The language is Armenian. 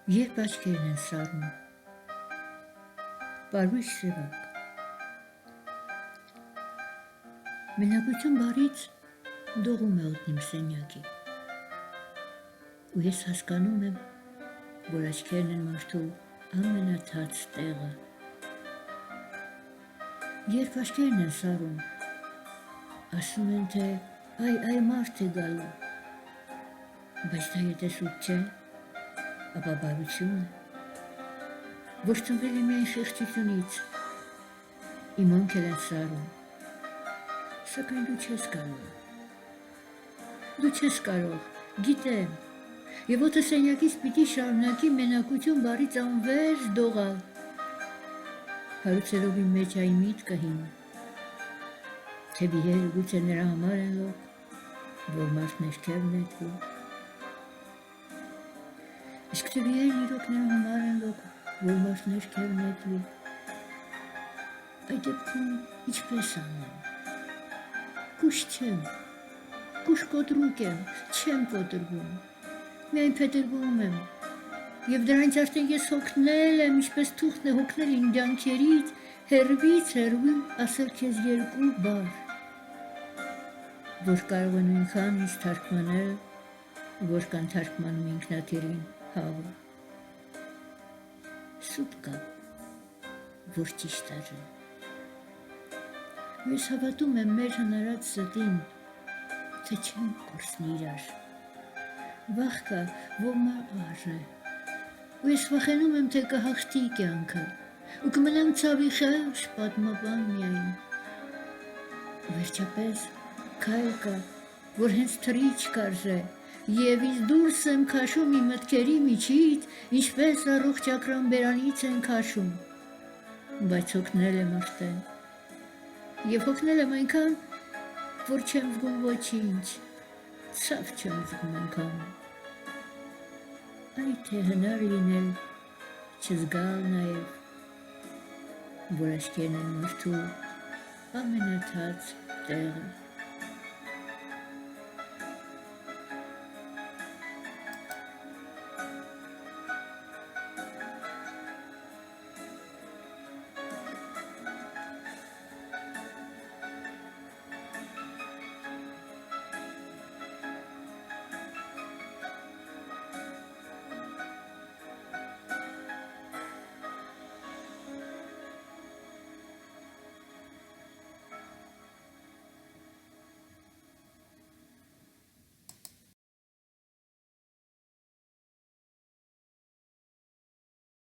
Երբ աչքերն են սառնում, պարույր սևակ, մենակություն բարից դողում է օդն իմ սենյակի, ու ես հասկանում եմ, որ աչքերն են մարդու ամենաթաց տեղը։ Երբ աչքերն են սառում, ասում են, թե այ մարդ է գալու, բայց դա եթե սուտ չէ, ապա բարություն է, որ ծնվել է միայն շեղծությունից, իմ անքել են սառում, սակայն դու չես կարող, գիտեմ, և օդը սենյակից պիտի շարունակի մենակություն բարից անվերջ դողալ, հարուցելով իմ մեջ այն միտքը հին, թե վիհերը գուցե նրա համար են լոկ, որ մարդ ներքև նետվի, իսկ թե վիհերն իրոք նրա համար են լոկ, որ մարդ ներքև նետվի, այդ դեպքում ինչպես անեմ, կուշ չեմ, կուշ կոտրուկ եմ, չեմ կոտրվում, միայն փետրվում եմ, և դրանից արդեն ես հոգնել եմ, ինչպես թուղթն է հոգնել իմ դյանքերից, հեռվից հեռվում ասել քեզ երկու բառ, որ կարող են նույնքան ինձ թարգմանել, որքան թարգմանում ինքնաթիռին հավը, սուտ կա, որ ճիշտ արժե, ու ես հավատում եմ մեր հնարած ստին, թե չենք կորսնի իրար, վախ կա, որ արժե, ու ես վախենում եմ, թե կհաղթի կյանքը, ու կմնամ ցավի խեղճ պատմաբան միայն, ու վերջապես քայլ կա, որ հենց թռիչք կարժե, և ինձ դուրս եմ քաշում իմ մտքերի միջից, ինչպես առողջ ակռան բերանից են քաշում, բայց հոգնել եմ արդեն, և հոգնել եմ այնքան, որ չեմ զգում ոչինչ, ցավ չեմ զգում անգամ, այ թե հնար լինել, չզգալ նաև, որ աչքերն են մարդու ամենաթաց տեղը։